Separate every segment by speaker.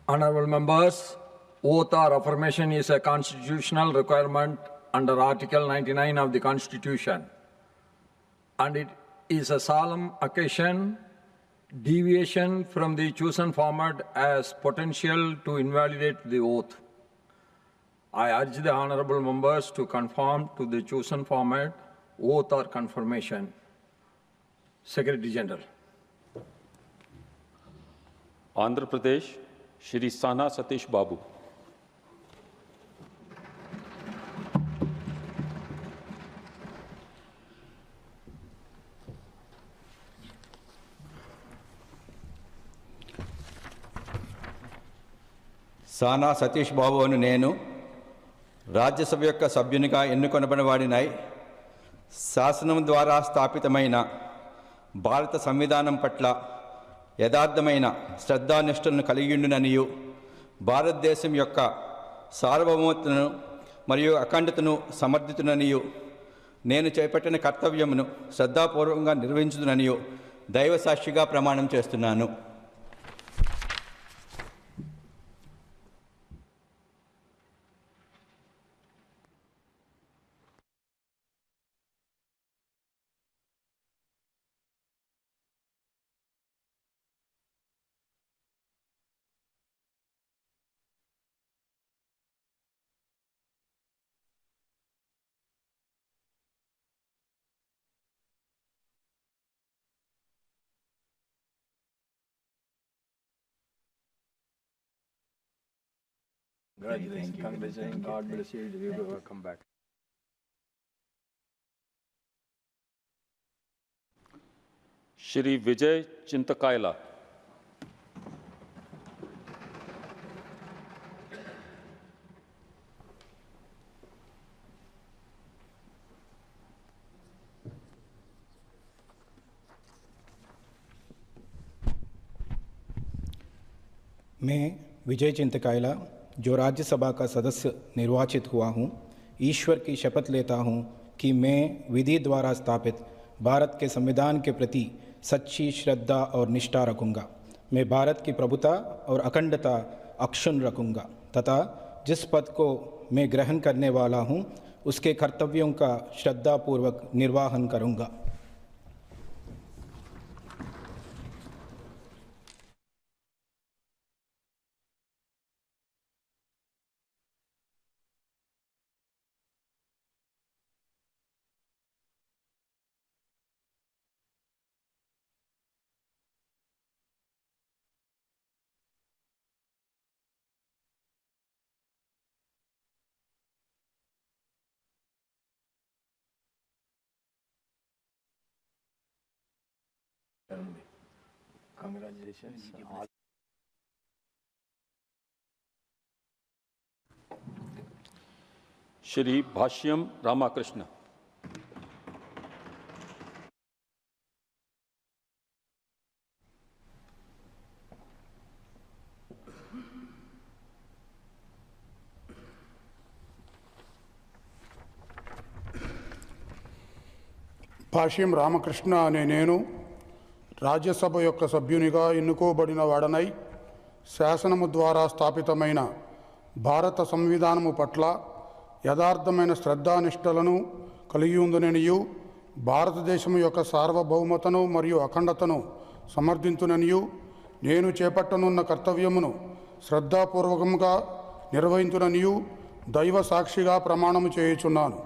Speaker 1: Honorable members, oath or affirmation is a constitutional requirement under Article 99 of the Constitution, and it is a solemn occasion. Deviation from the chosen format has potential to invalidate the oath. I urge the honorable members to conform to the chosen format, oath or confirmation. Secretary General.
Speaker 2: Andhra Pradesh Shri साना सतीश बाबू।
Speaker 3: సానా సతీష్ బాబు అను నేను రాజ్యసభ యొక్క సభ్యునిగా ఎన్నుకొనబడినవాడినై శాసనం ద్వారా స్థాపితమైన భారత సంవిధానం పట్ల యథార్థమైన శ్రద్ధానిష్టలను కలిగియుండుననియు భారతదేశం యొక్క సార్వభౌమత్వను మరియు అఖండతను సమర్థితుననియు నేను చేపట్టిన కర్తవ్యమును శ్రద్ధాపూర్వకంగా నిర్వహించుదుననియు దైవసాక్షిగా ప్రమాణం చేస్తున్నాను.
Speaker 1: Congratulations. Congratulations. God bless you. You will come back.
Speaker 2: Shri Vijay चिंतकायला।
Speaker 4: मैं विजय चिंतकायला जो राज्यसभा का सदस्य निर्वाचित हुआ हूँ, ईश्वर की शपथ लेता हूँ कि मैं विधि द्वारा स्थापित भारत के संविधान के प्रति सच्ची श्रद्धा और निष्ठा रखूँगा। मैं भारत की प्रभुता और अखंडता अक्षुण्ण रखूँगा तथा जिस पद को मैं ग्रहण करने वाला हूँ उसके कर्तव्यों का श्रद्धापूर्वक निर्वहन करूँगा।
Speaker 1: Congratulations.
Speaker 2: श्री भाष्यम रामाकृष्ण।
Speaker 5: భాష్యం రామకృష్ణ అనే నేను రాజ్యసభ యొక్క సభ్యునిగా ఎన్నుకోబడిన వాడనై శాసనము ద్వారా స్థాపితమైన భారత సంవిధానము పట్ల యథార్థమైన శ్రద్ధానిష్టలను కలిగి ఉందుననియు భారతదేశం యొక్క సార్వభౌమతను మరియు అఖండతను సమర్థించుననియు నేను చేపట్టనున్న కర్తవ్యమును శ్రద్ధాపూర్వకంగా నిర్వహించుననియు దైవ సాక్షిగా ప్రమాణము చేయుచున్నాను.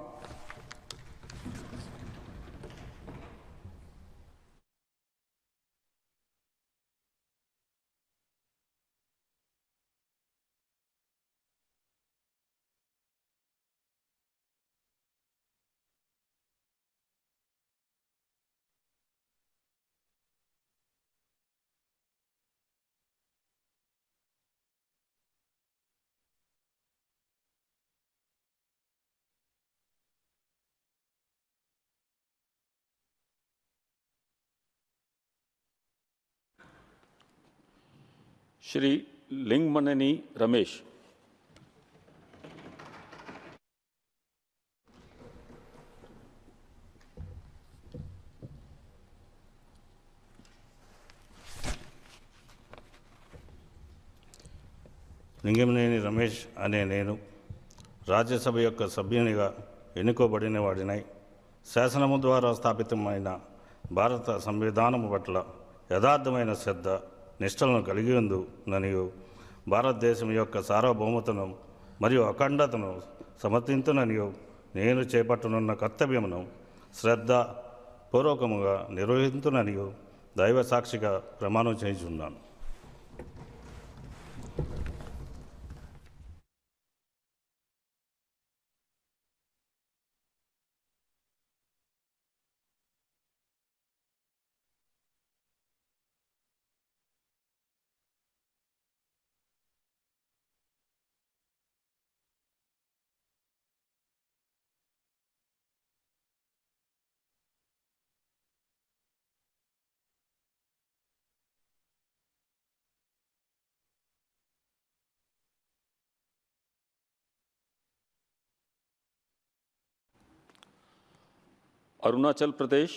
Speaker 2: श्री लिंगमणि रमेश।
Speaker 6: లింగంనేని రమేష్ అనే నేను రాజ్యసభ యొక్క సభ్యునిగా ఎన్నుకోబడిన వాడినై శాసనము ద్వారా స్థాపితమైన భారత సంవిధానము పట్ల యథార్థమైన శ్రద్ధ నిష్టలను కలిగి ఉందుననియు భారతదేశం యొక్క సార్వభౌమతను మరియు అఖండతను సమర్థించుననియు నేను చేపట్టనున్న కర్తవ్యమును శ్రద్ధ పూర్వకముగా నిర్వహించుననియు దైవ సాక్షిగా ప్రమాణం చేయుచున్నాను.
Speaker 2: अरुणाचल प्रदेश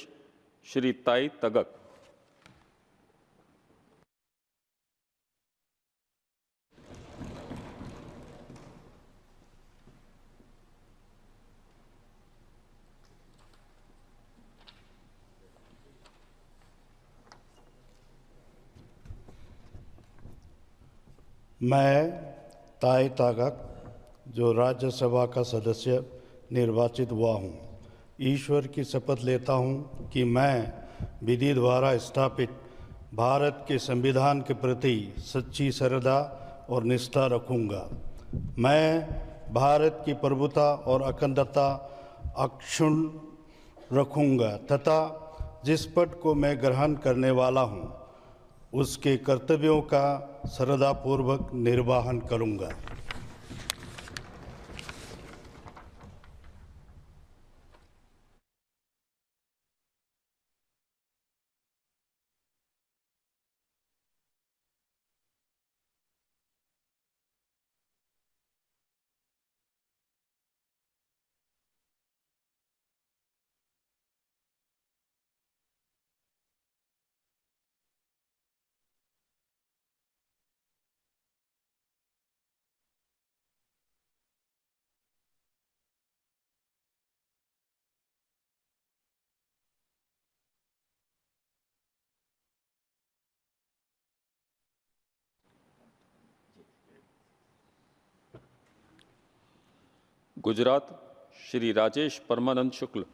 Speaker 2: श्री ताई तगक।
Speaker 7: मैं ताई तागक जो राज्यसभा का सदस्य निर्वाचित हुआ हूँ, ईश्वर की शपथ लेता हूँ कि मैं विधि द्वारा स्थापित भारत के संविधान के प्रति सच्ची श्रद्धा और निष्ठा रखूँगा। मैं भारत की प्रभुता और अखंडता अक्षुण्ण रखूँगा तथा जिस पद को मैं ग्रहण करने वाला हूँ उसके कर्तव्यों का श्रद्धापूर्वक निर्वहन करूँगा।
Speaker 2: गुजरात श्री राजेश परमानंद शुक्ल।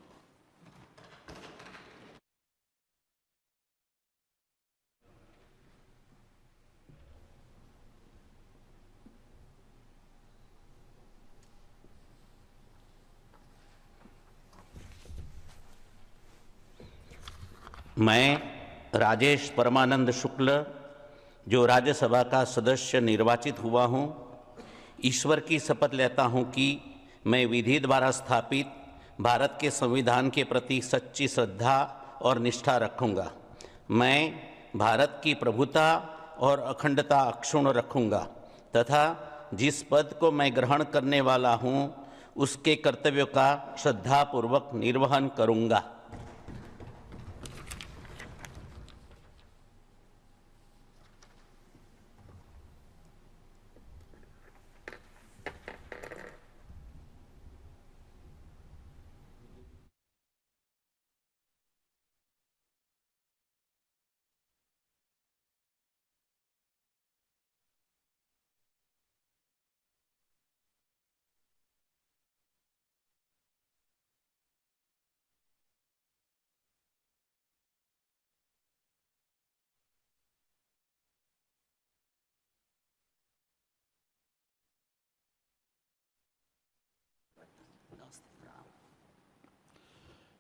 Speaker 8: मैं राजेश परमानंद शुक्ल जो राज्यसभा का सदस्य निर्वाचित हुआ हूँ, ईश्वर की शपथ लेता हूँ कि मैं विधि द्वारा स्थापित भारत के संविधान के प्रति सच्ची श्रद्धा और निष्ठा रखूँगा। मैं भारत की प्रभुता और अखंडता अक्षुण्ण रखूँगा तथा जिस पद को मैं ग्रहण करने वाला हूँ उसके कर्तव्यों का श्रद्धापूर्वक निर्वहन करूँगा।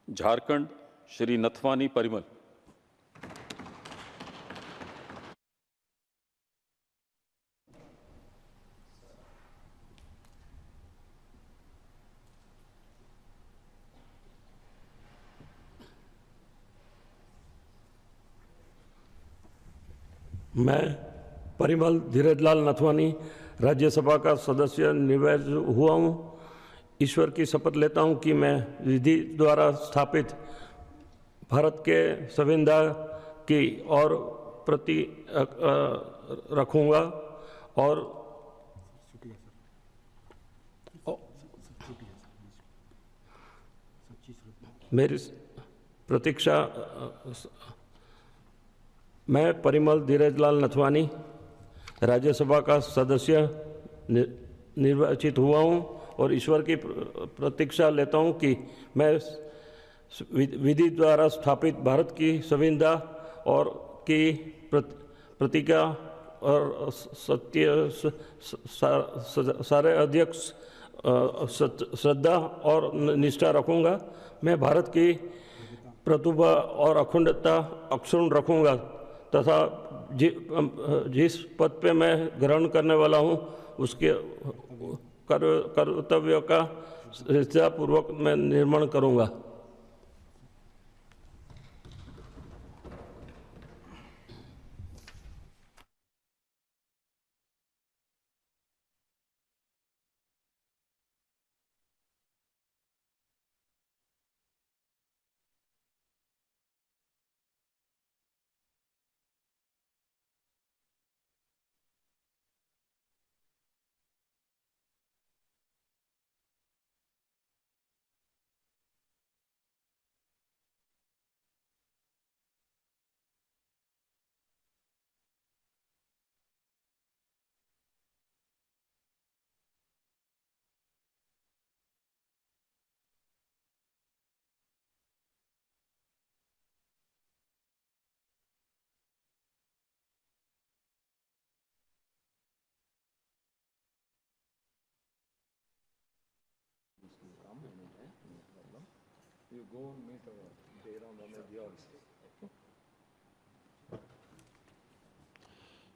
Speaker 2: झारखंड श्री नथवानी परिमल।
Speaker 9: मैं परिमल धीरजलाल नथवानी राज्यसभा का सदस्य निर्वाचित हुआ हूँ। ईश्वर की शपथ लेता हूँ कि मैं विधि द्वारा स्थापित भारत के संविधान की और प्रति रखूँगा और मेरी प्रतीक्षा मैं परिमल धीरजलाल नथवानी राज्यसभा का सदस्य निर्वाचित हुआ हूं और ईश्वर की प्रतीक्षा लेता हूं कि मैं विधि द्वारा स्थापित भारत की संविधा और की प्रतिज्ञा और सत्य सारे अध्यक्ष श्रद्धा और निष्ठा रखूंगा। मैं भारत की प्रतिभा और अखंडता अक्षुण्ण रखूंगा तथा जिस पद पे मैं ग्रहण करने वाला हूं उसके कर्तव्य का श्रद्धापूर्वक मैं निर्माण करूंगा।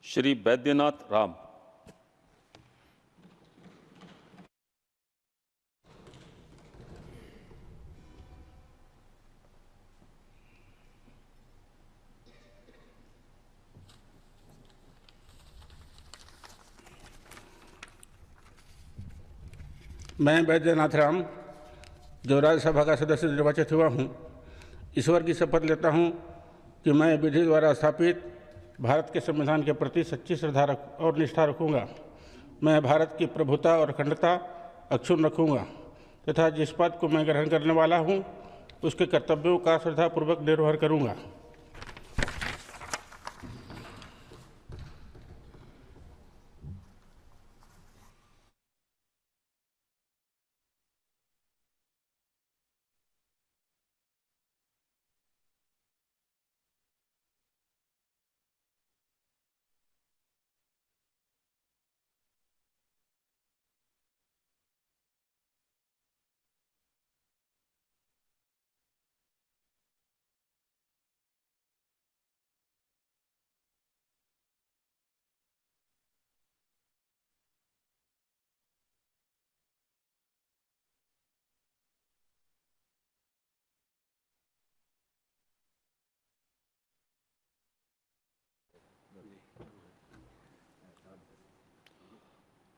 Speaker 2: श्री बैद्यनाथ राम।
Speaker 10: मैं बैद्यनाथ राम जो राज्यसभा का सदस्य निर्वाचित हुआ हूँ, ईश्वर की शपथ लेता हूँ कि मैं विधि द्वारा स्थापित भारत के संविधान के प्रति सच्ची श्रद्धा और निष्ठा रखूँगा। मैं भारत की प्रभुता और अखंडता अक्षुण्ण रखूँगा तथा जिस पद को मैं ग्रहण करने वाला हूँ उसके कर्तव्यों का श्रद्धापूर्वक निर्वहन करूँगा।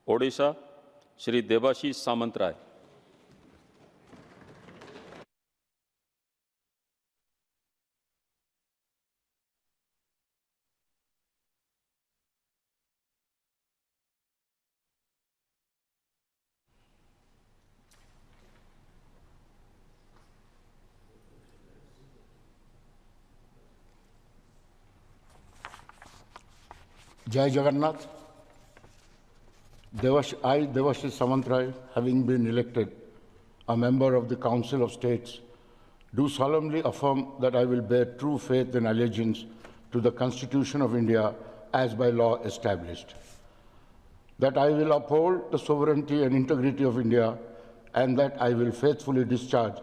Speaker 2: Odisha Shri Debashish Samantaray.
Speaker 5: Jai Jagannath. I, Devashish Samantrai, having been elected a member of the Council of States, do solemnly affirm that I will bear true faith and allegiance to the Constitution of India as by law established, that I will uphold the sovereignty and integrity of India, and that I will faithfully discharge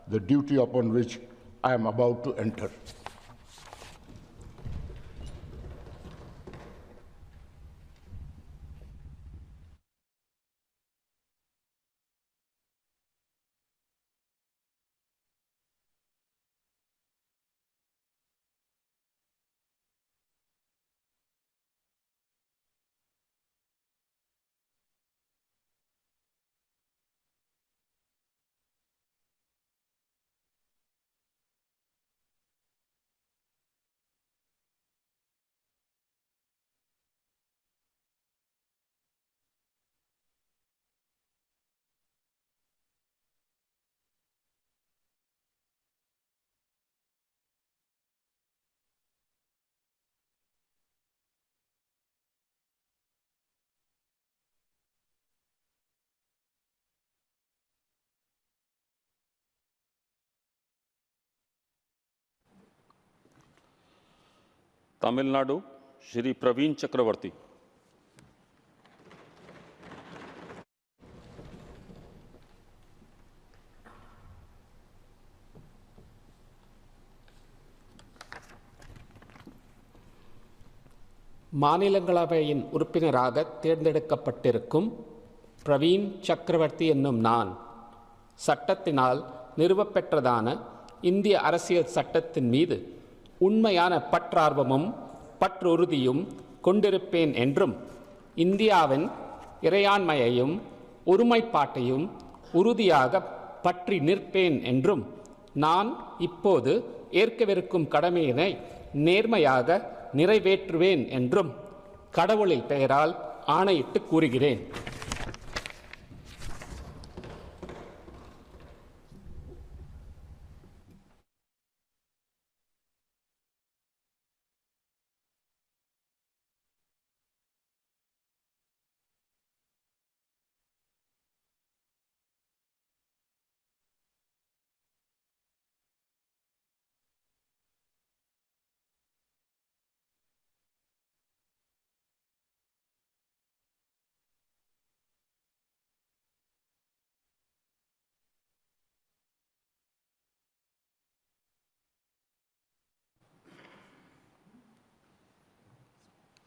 Speaker 5: the duty upon which I am about to enter.
Speaker 2: Tamil Nadu Shri Praveen चक्रवर्ती।
Speaker 11: மாநிலங்களவையின் உறுப்பினராக தேர்ந்தெடுக்கப்பட்டிருக்கும் பிரவீன் சக்கரவர்த்தி என்னும் நான் சட்டத்தினால் நிறுவப்பெற்றதான இந்திய அரசியல் சட்டத்தின் மீது உண்மையான பற்றார்வமும் பற்றுறுதியும் கொண்டிருப்பேன் என்றும் இந்தியாவின் இறையாண்மையையும் ஒருமைப்பாட்டையும் உறுதியாக பற்றி நிற்பேன் என்றும் நான் இப்போது ஏற்கவிருக்கும் கடமையினை நேர்மையாக நிறைவேற்றுவேன் என்றும் கடவுளின் பெயரால் ஆணையிட்டு கூறுகிறேன்.